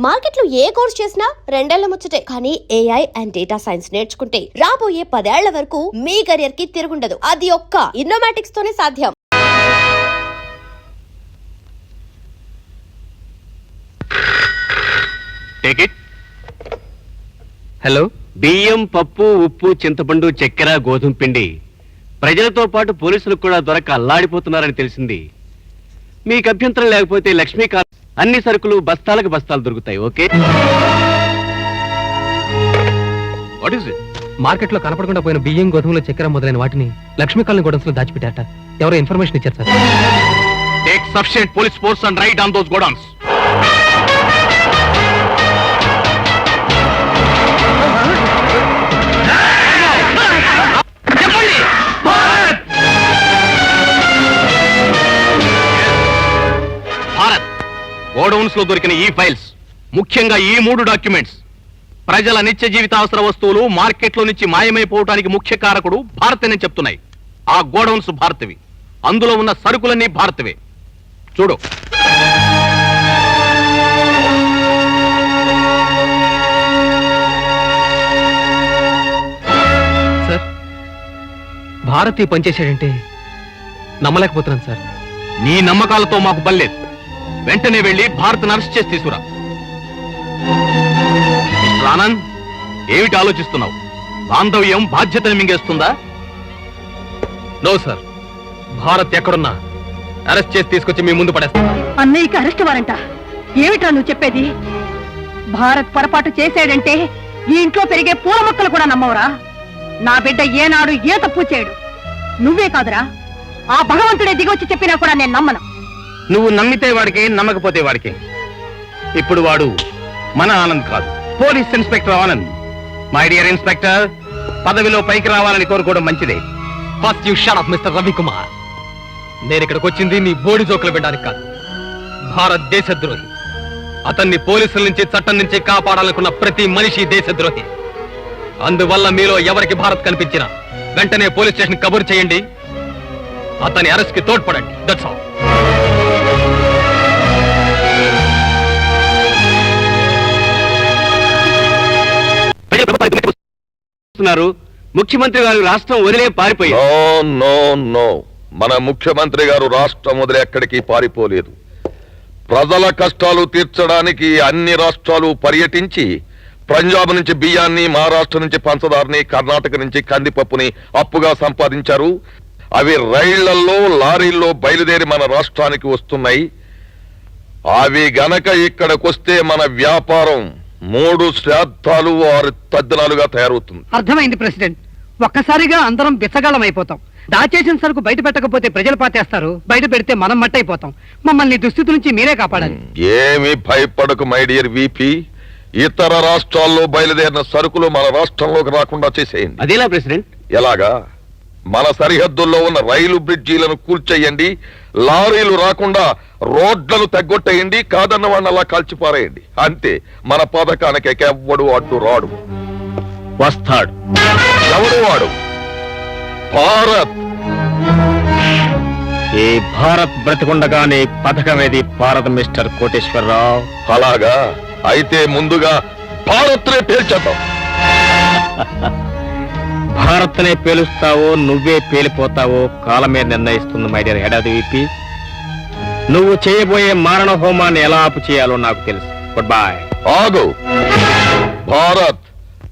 మార్కెట్లో ఏ కోర్స్ చేసినా రెండేళ్ల ముచ్చటే. కానీ ఏఐ అండ్ డేటా సైన్స్ నేర్చుకుంటే రాబోయే 10 ఏళ్ల వరకు మీ కెరియర్ కి తిరుగుండదు. అది ఒక్క ఇన్నోమాటిక్స్ తోనే సాధ్యం. హలో, బియ్యం, పప్పు, ఉప్పు, చింతపండు, చక్కెర, గోధుమ పిండి ప్రజలతో పాటు పోలీసులకు కూడా దొరక అల్లాడిపోతున్నారని తెలిసింది. మీకు అభ్యంతరం లేకపోతే లక్ష్మీకాంత్ అన్ని సరుకులు బస్తాలకు బస్తాలు దొరుకుతాయి. ఓకే? What is it? మార్కెట్లో కనపడకుండా పోయిన బియ్యం, గోధుమల, చక్కెర మొదలైన వాటిని లక్ష్మీకాలనీ గోడౌన్స్ లో దాచిపెట్టారట. ఎవరో ఇన్ఫర్మేషన్ ఇచ్చారు sir. Take sufficient police force and raid on those godowns. Godowns లో దొరికిన ఈ ఫైల్స్, ముఖ్యంగా ఈ 3 డాక్యుమెంట్స్ ప్రజల నిత్య జీవిత అవసర వస్తువులు మార్కెట్లో నుంచి మాయమైపోవటానికి ముఖ్య కారకుడు భారతేనని చెప్తున్నాయి. ఆ గోడౌన్స్ భారత్వి, అందులో ఉన్న సరుకులన్నీ భారత్వే. చూడు. సార్, భారత్ పనిచేశాడంటే నమ్మలేకపోతున్నాను సార్. నీ నమ్మకాలతో మాకు బల్లేదు. వెంటనే వెళ్లి భారత్ అరెస్ట్ చేసి తీసుకురా. మిస్టర్ ఆనంద్, ఏమిటి ఆలోచిస్తున్నావు? బాంధవ్యం బాధ్యతను మింగేస్తుందా? నో సార్, భారత్ ఎక్కడున్నా అరెస్ట్ చేసి తీసుకొచ్చి మీ ముందు పడేస్తాను. అన్నయ్యకి అరెస్ట్ వారంట. ఏమిటా నువ్వు చెప్పేది? భారత్ పొరపాటు చేశాడంటే ఈ ఇంట్లో పెరిగే పూల మొక్కలు కూడా నమ్మవరా? నా బిడ్డ ఏనాడు ఏ తప్పు చేయడు. నువ్వే కాదురా, ఆ భగవంతుడే దిగొచ్చి చెప్పినా కూడా నేను నమ్మను. నువ్వు నమ్మితే వాడికి, నమ్మకపోతే వాడికి. ఇప్పుడు వాడు మన ఆనంద్ కాదు, police inspector Anand. My dear inspector, పదవిలో పైకి రావాలని కోరుకోవడం మంచిదే. First you shut up mister Ravikumar. నేను ఇక్కడికి వచ్చింది నీ బోడి జోకులు పెట్టడానికి కాదు. భారత్ దేశద్రోహి. అతన్ని పోలీసుల నుంచి, చట్టం నుంచి కాపాడాలనుకున్న ప్రతి మనిషి దేశద్రోహి. అందువల్ల మీలో ఎవరికి భారత్ కనిపించినా వెంటనే పోలీస్ స్టేషన్ కబురు చేయండి, అతని అరెస్ట్ కి తోడ్పడండి. That's all. ముఖ్యమంత్రి గారు రాష్ట్రం వదిలే పారిపోయారు. నో, మన ముఖ్యమంత్రి గారు రాష్ట్రం వదిలే ఎక్కడికి పారిపోలేదు. ప్రజల కష్టాలు తీర్చడానికి అన్ని రాష్ట్రాలు పర్యటించి పంజాబ్ నుంచి బియ్యాన్ని, మహారాష్ట్ర నుంచి పంచదారని, కర్ణాటక నుంచి కందిపప్పుని అప్పుగా సంపాదించారు. అవి రైళ్లలో, లారీల్లో బయలుదేరి మన రాష్ట్రానికి వస్తున్నాయి. అవి గనక ఇక్కడికొస్తే మన వ్యాపారం 3 శ్రాద్ధాలు 6 తద్దినాలుగా తయారవుతుంది. అర్థమైంది ప్రెసిడెంట్. ఒక్కసారిగా అందరం బిచ్చగాళ్ళం అయిపోతాం. దాచేసిన సరుకు బయట పెట్టకపోతే ప్రజలు పాతేస్తారు, బయట పెడితే మనం మట్టయిపోతాం. మమ్మల్ని దుస్థితి నుంచి మీరే కాపాడాలి. ఏమి భయపడకు మై డియర్ విపి. ఇతర రాష్ట్రాల్లో బయలుదేరిన సరుకులు మన రాష్ట్రంలోకి రాకుండా చేసేయండి. అదేలా ప్రెసిడెంట్? ఎలాగా? మన సరిహద్దుల్లో ఉన్న రైలు బ్రిడ్జీలను కూల్చేయండి, లారీలు రాకుండా రోడ్లను తగ్గొట్టేయండి, కాదన్న వాడిని అలా కాల్చిపారేయండి. అంతే. మన పథకానికి ఎవ్వడు అడ్డు రాడు. వస్తాడు. ఎవడు వాడు? భారత్. ఈ భారత్ బ్రతికుండగానే పథకమేది భారత్ మిస్టర్ కోటేశ్వరరావు. అలాగా? అయితే ముందుగా భారత్నే పేల్చేద్దాం. భారత్నే పేలుస్తావో నువ్వే పేలిపోతావో కాలమే నిర్ణయిస్తుంది my dear head of the VP. నువ్వు చేయబోయే మారణ హోమాన్ని ఎలా ఆపు చేయాలో నాకు తెలుసు. Good bye. ఆగు భారత్.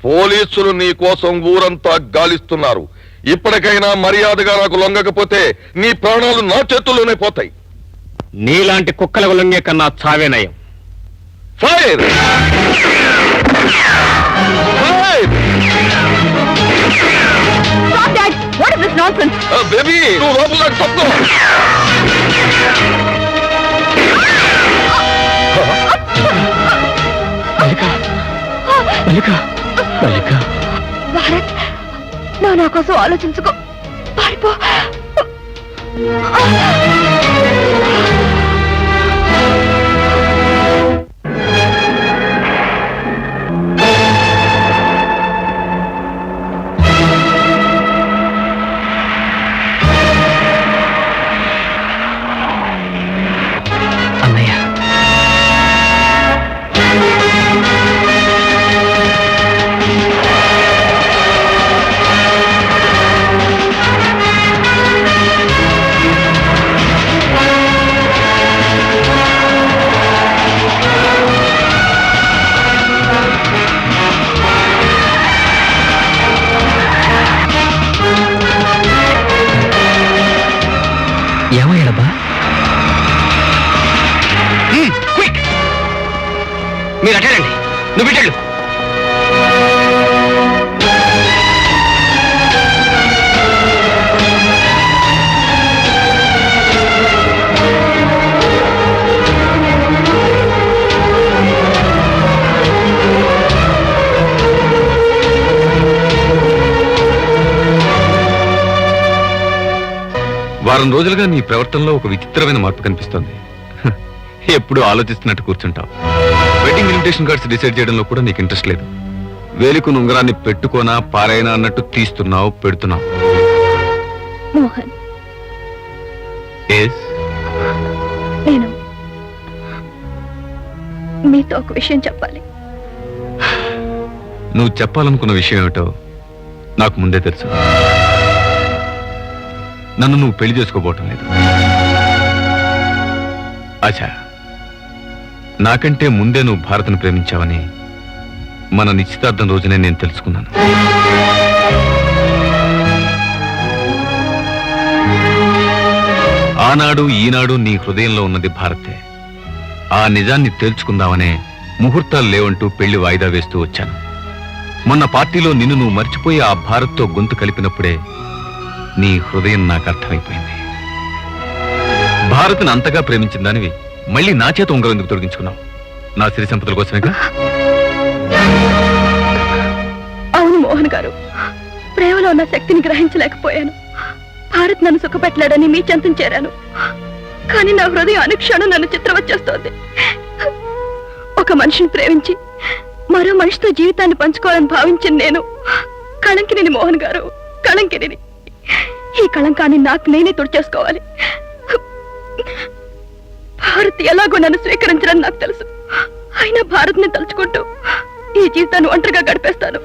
పోలీసులు నీ కోసం ఊరంతా గాలిస్తున్నారు. ఇప్పటికైనా మర్యాదగా నాకు లొంగకపోతే నీ ప్రాణాలు నా చేతుల్లోనే పోతాయి. నీలాంటి కుక్కలకు లొంగే కన్నా చావే నయం. Fire! What is this nonsense? Baby, నువ్వు లోపలికి తప్పుకో. భారత్, నా కోసం ఆలోచించుకో. పారిపో. అన్నయ్య, మీరు అటేనండి, నువ్వు ఇటెళ్ళు. వారం రోజులుగా నీ ప్రవర్తనలో ఒక విచిత్రమైన మార్పు కనిపిస్తోంది. ఎప్పుడు ఆలోచిస్తున్నట్టు కూర్చుంటావు. వెడ్డింగ్ ఇన్విటేషన్ కార్డ్స్ డిసైడ్ చేయడంలో కూడా నీకు ఇంట్రెస్ట్ లేదు. వేలికు ఉంగరాన్ని పెట్టుకోనా పారైనా అన్నట్టు తీస్తున్నావు, పెడుతున్నావు. మోహన్, Yes? నేను మీతో ఒక విషయం చెప్పాలి. నువ్వు చెప్పాలనుకున్న విషయం ఏమిటో నాకు ముందే తెలుసు. నన్ను నువ్వు పెళ్లి చేసుకోబోవటం లేదు. ఆశా, నాకంటే ముందే నువ్వు భారత్ను ప్రేమించావని మన నిశ్చితార్థం రోజునే నేను తెలుసుకున్నాను. ఆనాడు ఈనాడు నీ హృదయంలో ఉన్నది భారతే. ఆ నిజాన్ని తేల్చుకుందామనే ముహూర్తాలు లేవంటూ పెళ్లి వాయిదా వేస్తూ వచ్చాను. మొన్న పార్టీలో నిన్ను నువ్వు మర్చిపోయి ఆ భారత్తో గొంతు కలిపినప్పుడే నీ హృదయం నాకు అర్థమైపోయింది. భారత్ని అంతగా ప్రేమించిన దానివి మళ్ళీ నా చేత ఉంగరం ఎందుకు తొలగించుకున్నావు? నా సిరి సంపదల కోసమేగా? అవును మోహన్ గారు, ప్రేమలో ఉన్న శక్తిని గ్రహించలేకపోయాను. భారత్ నన్ను సుఖపెట్టలేడని మీ చెంతం చేరాను. కానీ నా హృదయం అనుక్షణం నన్ను చిత్రవచ్చేస్తోంది. ఒక మనిషిని ప్రేమించి మరో మనిషితో జీవితాన్ని పంచుకోవాలని భావించిన నేను కళంకిని మోహన్ గారు, కళంకిని. ఈ కళంకాన్ని నాకు నేనే తుడిచేసుకోవాలి. భారత్ ఎలాగో నన్ను స్వీకరించడం నాకు తెలుసు. అయినా భారత్ని తలుచుకుంటూ ఈ జీవితాన్ని ఒంటరిగా గడిపేస్తాను.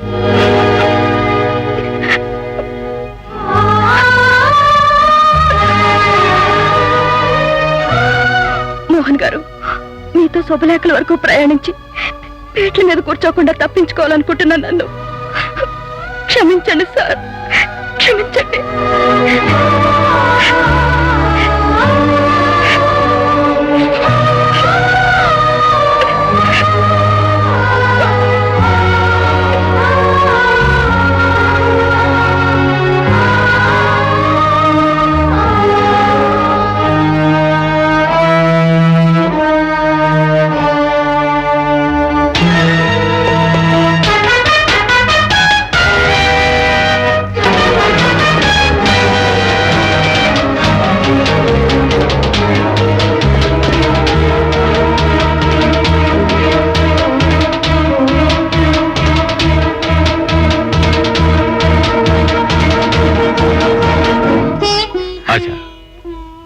మోహన్ గారు, మీతో శుభలేఖల వరకు ప్రయాణించి పీట్ల మీద కూర్చోకుండా తప్పించుకోవాలనుకుంటున్నా నన్ను క్షమించండి సార్, క్షమించండి.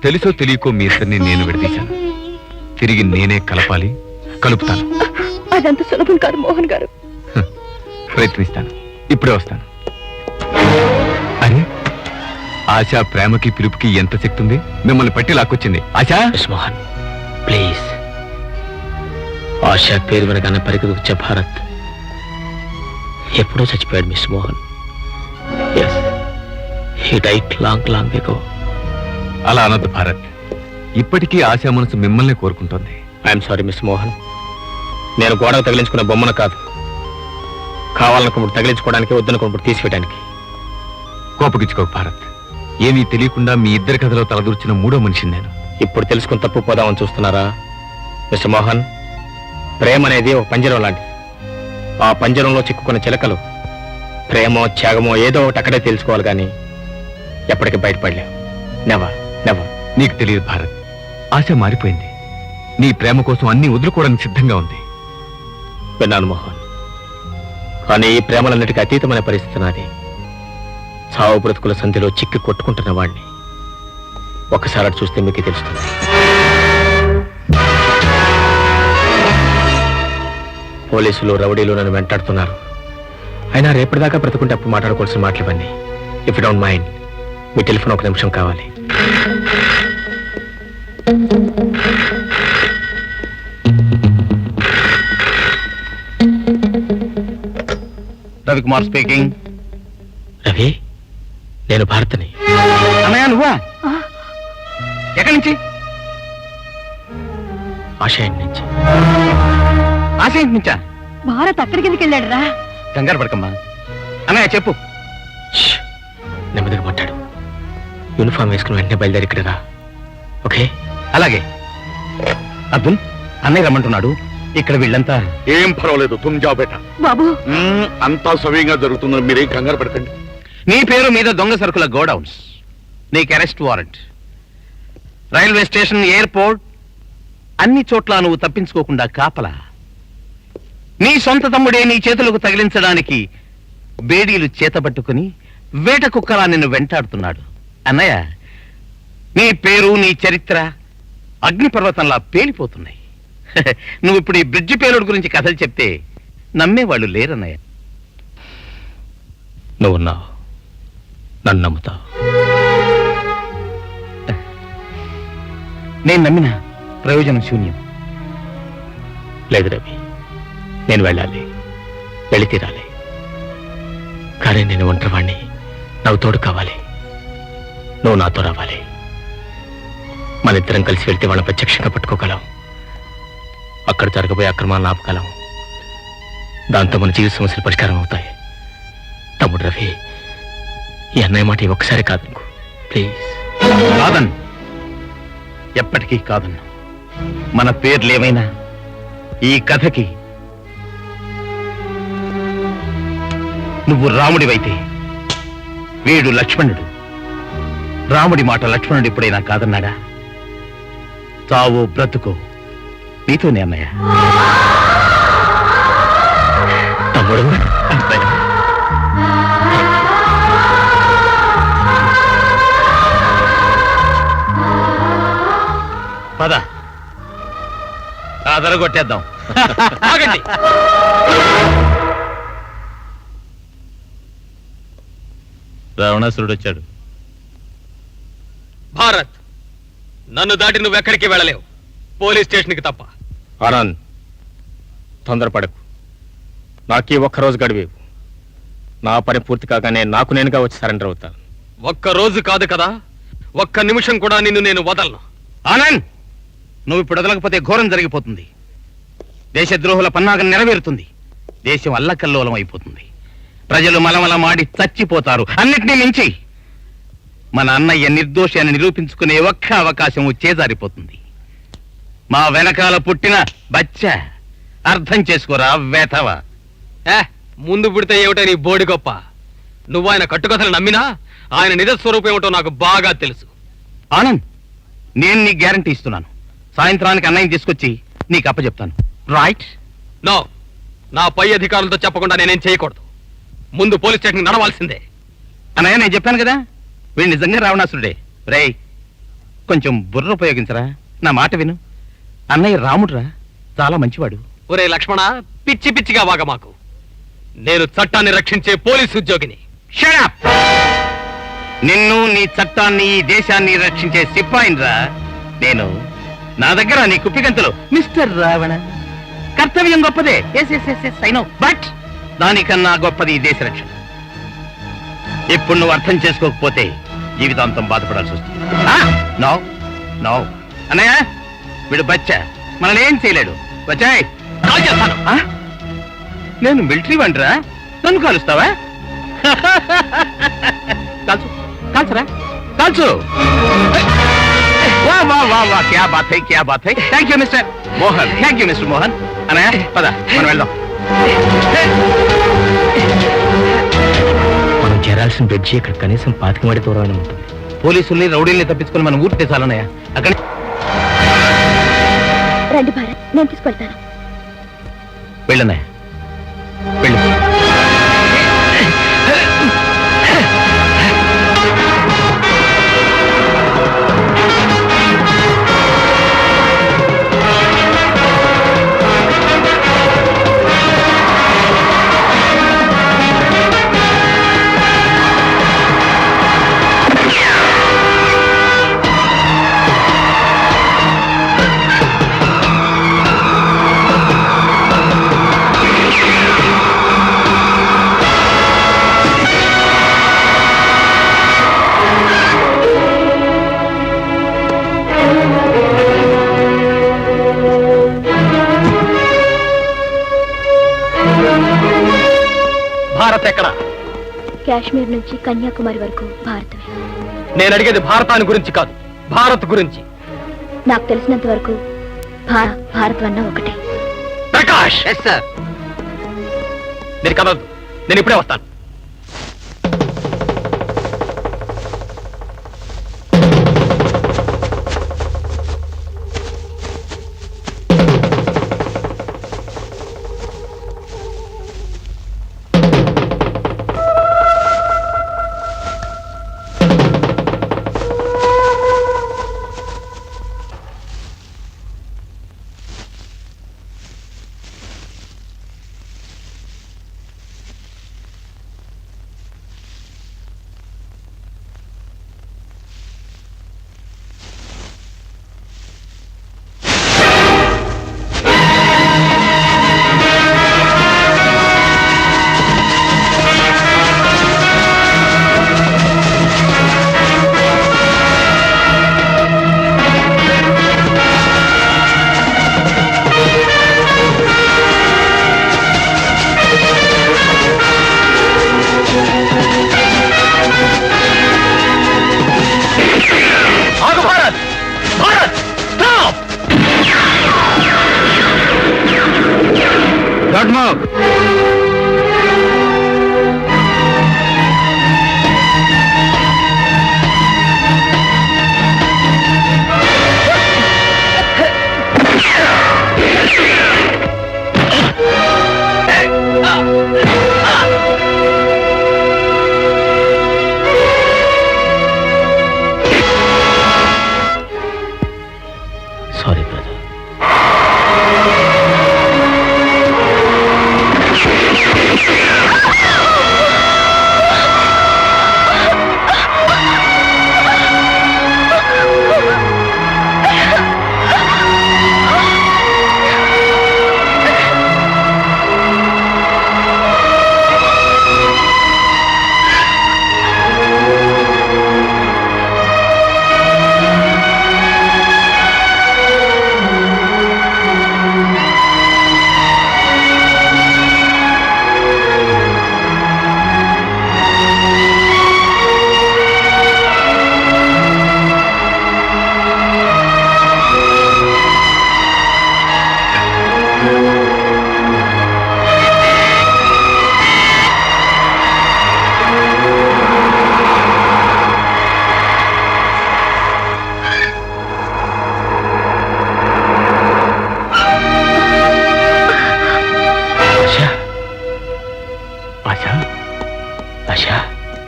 తెలుసో తెలియకో మీ ఇద్దరిని నేను విడదీశాను. తిరిగి నేనే కలపాలి, కలుపుతాను. అదంత సులభం కాదు మోహన్ గారు. ప్రయత్నిస్తాను. ఇప్పుడే వస్తాను. అరే, ఆశా ప్రేమకి పిలుపుకి ఎంత శక్తి ఉంది! మిమ్మల్ని పట్టి లాక్కొచ్చింది. ఆశా, మోహన్ ప్లీజ్. ఆశా పేరు వినగానే పరిగెత్తుకొచ్చే భారత్ ఎప్పుడో చచ్చిపోయాడు miss Mohan. Yes, he died long ago. అలా అనొద్దు భారత్. ఇప్పటికీ ఆశా మనసు మిమ్మల్ని కోరుకుంటోంది. I'm sorry miss Mohan. నేను గోడకు తగిలించుకున్న బొమ్మను కాదు, కావాలనుకున్నప్పుడు తగిలించుకోవడానికి, వద్దనుకున్నప్పుడు తీసివేయడానికి. కోపగించుకోకు భారత్. ఏమీ తెలియకుండా మీ ఇద్దరి కథలో తలదూర్చిన మూడో మనిషిని నేను. ఇప్పుడు తెలుసుకుని తప్పు పోదామని చూస్తున్నారా మిస్టర్ మోహన్? ప్రేమ అనేది ఒక పంజరం లాంటిది. ఆ పంజరంలో చిక్కుకున్న చిలకలు ప్రేమో త్యాగమో ఏదో ఒకటి అక్కడే తెలుసుకోవాలి, కానీ ఎప్పటికీ బయటపడలేవు. Never never. నీకు తెలియదు భారత్, ఆశ మారిపోయింది. నీ ప్రేమ కోసం అన్ని వదులుకోవడానికి సిద్ధంగా ఉంది. విన్నాను మోహన్, కానీ ఈ ప్రేమలన్నిటికీ అతీతమైన పరిస్థితి నాది. చావు బ్రతుకుల సంధిలో చిక్కి కొట్టుకుంటున్న వాడిని. ఒక్కసారి అటు చూస్తే మీకు తెలుస్తుంది. పోలీసులు రౌడీలు నన్ను వెంటాడుతున్నారు. అయినా రేపటిదాకా బ్రతుకుంటే అప్పుడు మాట్లాడుకోవాల్సిన మాటలు ఇవ్వండి. If you don't mind, me telephone ఒక నిమిషం కావాలి. రవికుమార్ స్పీకింగ్. రవి, నేను భారత్ని. అన్నయ్య నువ్వా? ఎక్కడి నుంచి? ఆశయం నుంచి. ఆశయం నుంచా? భారత్ అక్కడికి ఎందుకు వెళ్ళాడురా? కంగారు పడకమ్మా. అన్నయ్య చెప్పు. నెమ్మదిగా పట్టాడు. యూనిఫామ్ వేసుకుని వెంటనే బయలుదేరి ఇక్కడ రా. ఓకే? అలాగే. అర్జున్, అన్నయ్య రమ్మంటున్నాడు. ఇక్కడ వీళ్ళంతా ఏం పర్వాలేదు, తుమ్ జాబ్ బేటా. బాబు అంతా సవ్యంగా జరుగుతుందని మీరేం కంగారు పడకండి. నీ పేరు మీద దొంగ సరుకుల గోడౌన్స్, నీకు arrest warrant, railway station, airport, అన్ని చోట్ల నువ్వు తప్పించుకోకుండా కాపలా. నీ సొంత తమ్ముడే నీ చేతులకు తగిలించడానికి బేడీలు చేతబట్టుకుని వేట కుక్కలా నిన్ను వెంటాడుతున్నాడు. అన్నయ్య, నీ పేరు, నీ చరిత్ర అగ్నిపర్వతంలా పేలిపోతున్నాయి. నువ్వు ఇప్పుడు ఈ బ్రిడ్జి పేలుడు గురించి కథలు చెప్తే నమ్మేవాళ్ళు లేరన్నయ్య. నువ్వున్నావు, నన్ను నమ్ముతావు. నేను నమ్మిన ప్రయోజనం శూన్యం. లేదు రవి, నేను వెళ్ళాలి, వెళ్ళి తీరాలి. కానీ నేను ఒంటరివాణ్ణి, నాకు తోడు కావాలి. నువ్వు నాతో రావాలి. మన ఇద్దరం కలిసి వెళ్తే వాళ్ళని ప్రత్యక్షంగా పట్టుకోగలం. అక్కడ జరగబోయే అక్రమాలను ఆపగలం. దాంతో మన జీవిత సమస్యలు పరిష్కారం అవుతాయి. తమ్ముడు రవి, ఈ అన్నయ్య మాట ఒక్కసారి కాదనుకో ప్లీజ్. కాదన్ను, ఎప్పటికీ కాదన్ను. మన పేర్లేమైనా ఈ కథకి నువ్వు రాముడివైతే వీడు లక్ష్మణుడు. రాముడి మాట లక్ష్మణుడు ఎప్పుడైనా కాదన్నాడా? చావో బ్రతుకో నీతోనే అన్నయ్య. తమ్ముడు, పద, అదరగొట్టేద్దాం. ఆగండి. రావణాసురుడు వచ్చాడు. భారత్, నన్ను దాటి నువ్వెక్కడికి వెళ్ళలేవు, పోలీస్ స్టేషన్కి తప్ప. ఆనంద్, తొందరపడకు. నాకీ ఒక్కరోజు గడివేవు. నా పని పూర్తి కాగానే నాకు నేనుగా వచ్చి సరెండర్ అవుతాను. ఒక్క రోజు కాదు కదా, ఒక్క నిమిషం కూడా నిన్ను నేను వదలను. ఆనంద్, నువ్వు ఇప్పుడు వదలకపోతే ఘోరం జరిగిపోతుంది. దేశద్రోహుల పన్నాగం నెరవేరుతుంది. దేశం అల్లకల్లోలం అయిపోతుంది. ప్రజలు మలమల మాడి చచ్చిపోతారు. అన్నిటినీ మించి మన అన్నయ్య నిర్దోషి అని నిరూపించుకునే ఒక్క అవకాశం చేజారిపోతుంది. మా వెనకాల పుట్టిన బచ్చ, అర్థం చేసుకోరా వేతవ. ముందు పుడితే ఏమిటో నీ బోడి గొప్ప. నువ్వు ఆయన కట్టుకథలు నమ్మినా ఆయన నిజ స్వరూపం ఏమిటో నాకు బాగా తెలుసు. ఆనంద్, నేను నీకు గ్యారంటీ ఇస్తున్నాను. సాయంత్రానికి అన్నయ్య తీసుకొచ్చి నీకు అప్పచెప్తాను. రైట్? నో, నా పై అధికారులతో చెప్పకుండా నేనేం చేయకూడదు. ముందు పోలీస్ స్టేషన్ నడవాల్సిందే. అన్నయ్య, నేను చెప్పాను కదా, వీడు నిజంగా రావణాసురుడే. రేయ్, కొంచెం బుర్ర ఉపయోగించరా, నా మాట విను. అన్నయ్య రాముడురా, చాలా మంచివాడు. ఒరే లక్ష్మణ, పిచ్చి పిచ్చిగా వాగ మాకు. నేను చట్టాన్ని రక్షించే పోలీసు ఉద్యోగిని. Shut up! నిన్ను, నీ చట్టాన్ని, ఈ దేశాన్ని రక్షించే సిపాయినిరా నేను. నా దగ్గర నీ కుప్పిగంతలు మిస్టర్ రావణ. కర్తవ్యం గొప్పదే, బట్ దానికన్నా గొప్పది ఈ దేశ రక్షణ. ఇప్పుడు నువ్వు అర్థం చేసుకోకపోతే జీవితాంతం బాధపడాల్సి వస్తుంది. నో నో అన్నయ్య, వీడు బచ్చా, మనల్ని ఏం చేయలేడు. వచ్చాయ్, కాల్ చేస్తాను. నేను మిలిటరీ వంటరా, నన్ను కాలుస్తావా? కాల్చు, కాల్చరా, కాల్చు. వా వా వా వా, క్యా బాత్ హై, క్యా బాత్ హై. Thank you mister Mohan, thank you mister Mohan. అన్నయ్య పద, మనం వెళ్దాం. మనం చేరాల్సిన బ్రిడ్జి ఇక్కడ కనీసం 25 మైళ్ళ దూరంలో ఉంటుంది. పోలీసుల్ని, రౌడీల్ని తప్పించుకొని మనం ఊరితే చాలన్నయ్య. అక్కడ రండి భారత్, నేను తీసుకెళ్తాను. వెళ్ళన్నయ్య, వెళ్ళు. భారత్ ఎక్కడ? కాశ్మీర్ నుంచి కన్యాకుమారి వరకు భారతమే. నేను అడిగేది భారతాన్ని గురించి కాదు, భారత్ గురించి. నాకు తెలిసినంత వరకు భారత్ అన్న ఒకటే. ప్రకాష్! సార్, మీరు కదలదు, నేను ఇప్పుడే వస్తాను.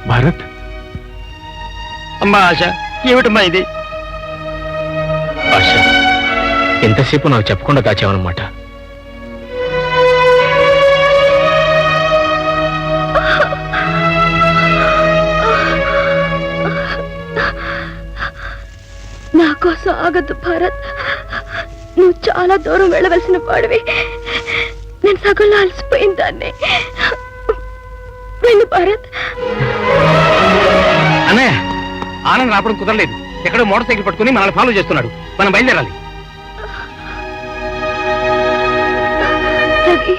భారత్, అమ్మా ఆశ, ఏమిటమ్మా ఇది? ఆశ, ఎంతసేపు నాకు చెప్పకుండా దాచావన్నమాట. నా కోసం ఆగద్దు భారత్. నువ్వు చాలా దూరం వెళ్ళవలసిన వాడివి. నేను సగంలో అలసిపోయిన దాన్ని. వెళ్ళు భారత్. అన్నయ్య, ఆనంద్ రావడం కుదరలేదు. ఎక్కడో మోటార్ సైకిల్ పట్టుకుని మనల్ని ఫాలో చేస్తున్నాడు. మనం బయలుదేరాలి. రవి,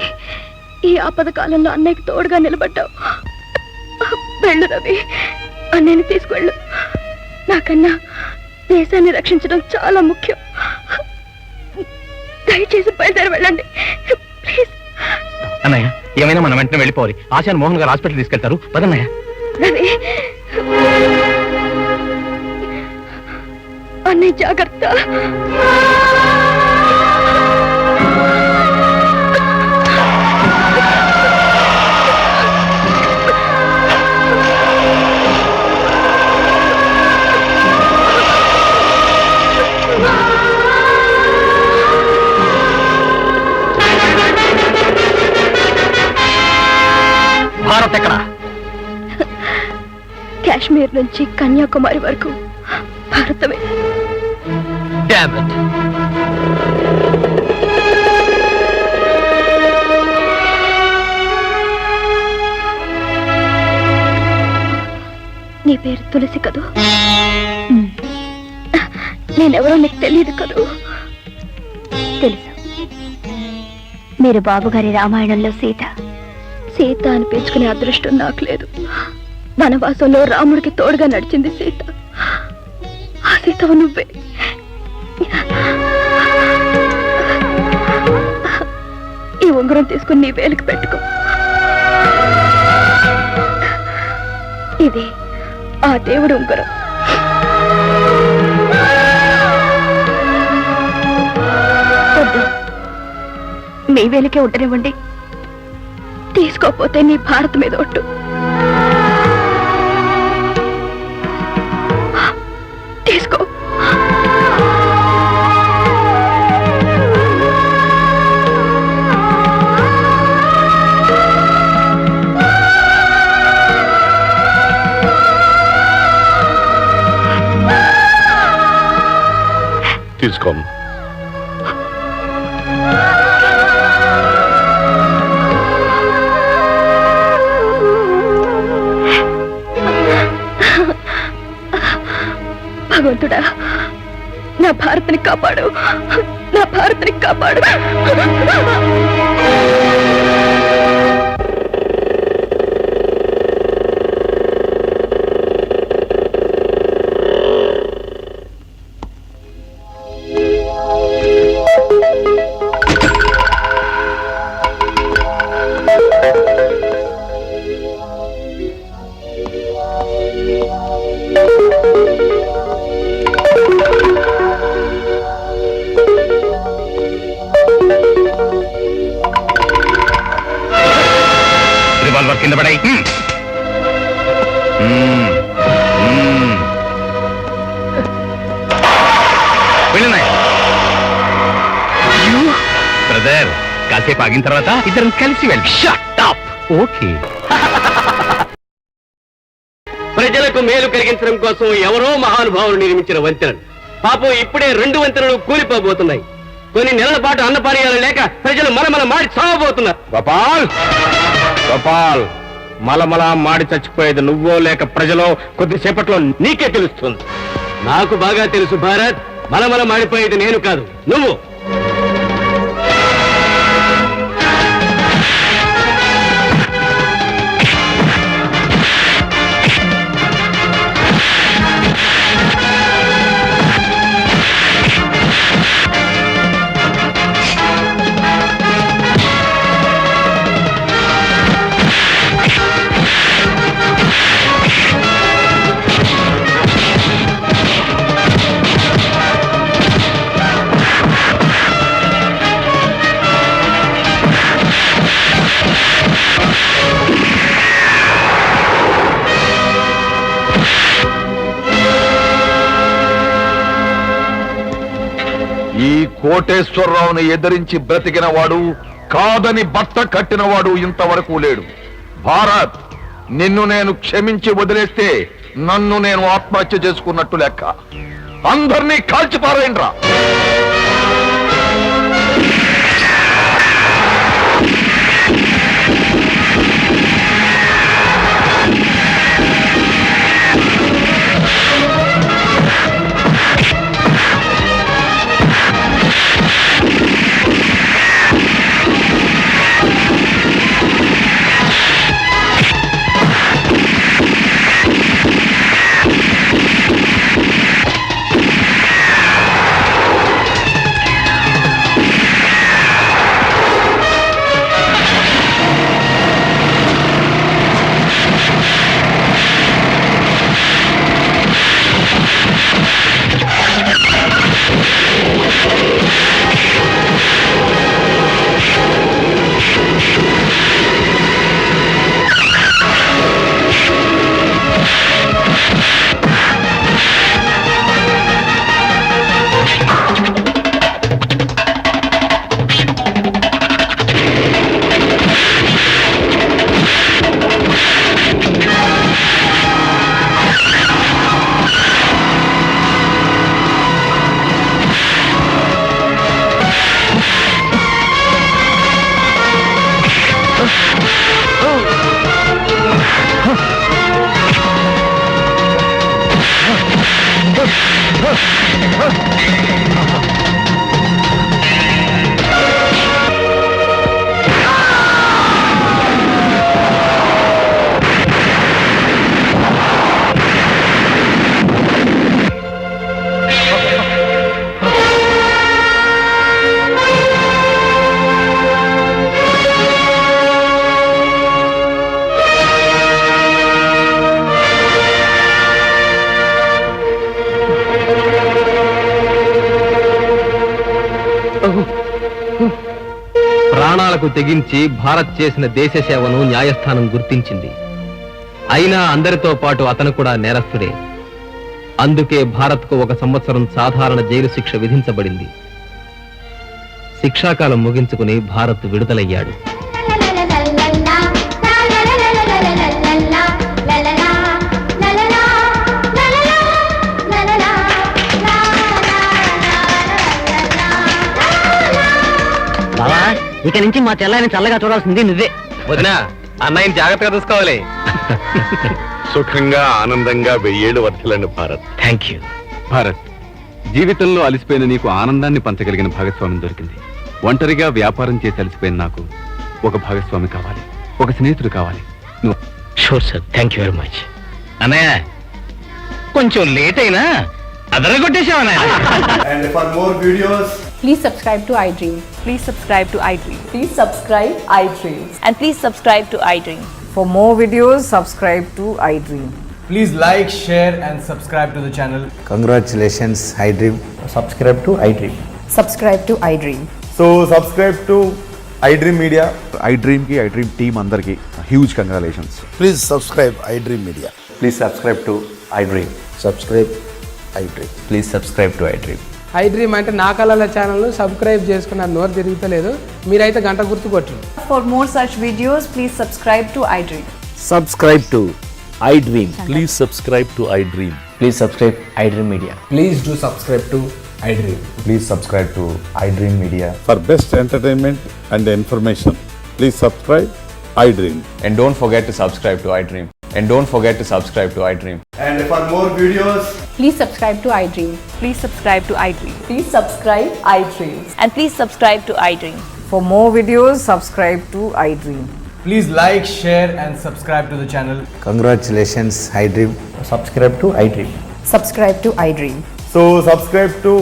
ఈ ఆపద కాలంలో అన్నయ్యకి తోడుగా నిలబడ్డావు. వెళ్ళు రవి, అన్నయ్యని తీసుకువెళ్ళు. నాకన్నా దేశాన్ని రక్షించడం చాలా ముఖ్యం. దయచేసి బయలుదేరి వెళ్ళండి ప్లీజ్. అన్నయ్య, ఏమైనా మనం వెంటనే వెళ్ళిపోవాలి. ఆశాన్ మోహన్ గారు హాస్పిటల్ తీసుకెళ్తారు. పదన్నయ్య. రవి, అన్నయ్య జాగ్రత్త. భారత్ ఎక్కడ? కాశ్మీర్ నుంచి కన్యాకుమారి వరకు భారతమే. Damn it. నీ పేరు తులసి కదూ? నేనెవరో నీకు తెలియదు కదూ? తెలుసు. మీరు బాబుగారి రామాయణంలో సీత, సీత అనిపించుకునే అదృష్టం నాకు లేదు. వనవాసంలో రాముడికి తోడుగా నడిచింది సీత. ఆ సీత నువ్వే. ఈ ఉంగరం తీసుకుని నీ వేలికి పెట్టుకో. ఇది ఆ దేవుడు ఉంగరం. వద్దు, మీ వేలికే ఉండనివ్వండి. తీసుకోపోతే నీ భారత్ మీద ఒట్టు. తీసుకో. తీసుకో. భగవంతుడా, నా భారత్ని కాపాడు, నా భారత్ని కాపాడు. రివాల్వర్ కింద పడాయి. బ్రదర్, కాసేపు ఆగిన తర్వాత ఇద్దరం కలిసి వెళ్ళి ఓకే. ప్రజలకు మేలు కలిగించడం కోసం ఎవరో మహానుభావులు నిర్మించిన వంతెనలు పాపం ఇప్పుడే 2 వంతెనలు కూలిపోబోతున్నాయి. కొన్ని నెలల పాటు అన్నపానీయాలు లేక ప్రజలు మలమల మాడి చావబోతున్నారు. గోపాల్, గోపాల్, మలమల మాడి చచ్చిపోయేది నువ్వో లేక ప్రజలో కొద్దిసేపట్లో నీకే తెలుస్తుంది. నాకు బాగా తెలుసు భారత్, మలమల మాడిపోయేది నేను కాదు, నువ్వు. ఈ కోటేశ్వరరావుని ఎదిరించి బ్రతికిన వాడు, కాదని బట్ట కట్టినవాడు ఇంతవరకు లేడు. భారత్, నిన్ను నేను క్షమించి వదిలేస్తే నన్ను నేను ఆత్మహత్య చేసుకున్నట్టు లెక్క. అందరినీ కాల్చిపారేయండ్రా. ప్రాణాలకు తెగించి భారత్ చేసిన దేశ సేవను న్యాయస్థానం గుర్తించింది. అయినా అందరితో పాటు అతను కూడా నేరస్తుడే. అందుకే భారత్కు 1 సంవత్సరం సాధారణ జైలు శిక్ష విధించబడింది. శిక్షాకాలం ముగించుకుని భారత్ విడుదలయ్యాడు. బావా, ఇక నుంచి మా చెల్లాయిని చల్లగా చూడాల్సింది నువ్వే. వదినా, అన్నయ్యని జాగ్రత్తగా చూసుకోవాలి. సుఖంగా ఆనందంగా 1000 ఏళ్ళు వర్ధిల్లండి భారత్. Thank you. భారత్, జీవితంలో అలసిపోయిన నీకు ఆనందాన్ని పంచగలిగిన భాగస్వామి దొరికింది. ఒంటరిగా వ్యాపారం చేసి అలసిపోయిన నాకు ఒక భాగస్వామి కావాలి, ఒక స్నేహితుడు కావాలి. నువ్వు sure sir, thank you very much. అన్నయ్య కొంచెం లేట్ అయినా అదరగొట్టేశావు అన్నయ్య. And for more videos, Please subscribe to iDream. Please subscribe to iDream. Please subscribe iDream. And please subscribe to iDream. For more videos, subscribe to iDream. please like, share and subscribe to the channel. Congratulations, iDream. Subscribe to iDream. Subscribe to iDream. So subscribe to iDream Media. iDream ki iDream team andarki huge congratulations. Please subscribe iDream Media. Please subscribe to iDream. Subscribe iDream. Please subscribe to iDream. iDream అంటే నా కళల channel subscribe చేసుకున్న నోరు తిరుగుతలేదు. మీరైతే గంట గుర్తు కొట్టండి. For more such videos, please subscribe to iDream. Subscribe to iDream. Please subscribe to iDream. Please subscribe iDream Media. Please do subscribe to iDream. Please subscribe to iDream Media. For best entertainment and information, please subscribe iDream. And don't forget to subscribe to iDream. And don't forget to subscribe to iDream. And for more videos, Please subscribe to iDream. Please subscribe to iDream. Please subscribe iDream. And please subscribe to iDream. For more videos, subscribe to iDream. please like, share and subscribe to the channel. Congratulations, iDream. Subscribe to iDream. Subscribe to iDream. So subscribe to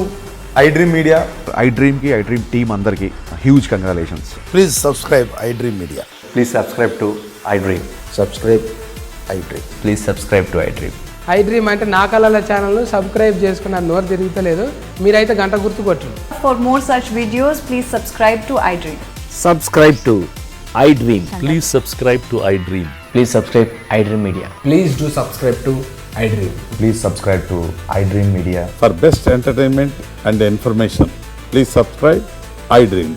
iDream Media. iDream ki iDream team andarki huge congratulations. Please subscribe iDream Media. Please subscribe to iDream. Subscribe iDream. Please subscribe to iDream. iDream అంటే నా కళల channel subscribe చేసుకున్న నోరు తిరుగుతలేదు. మీరైతే గంట గుర్తు కొట్టండి. For more such videos, please subscribe to iDream. Subscribe to iDream. Please subscribe to iDream. Please subscribe iDream Media. Please do subscribe to iDream. Please subscribe to iDream Media. For best entertainment and information, please subscribe iDream.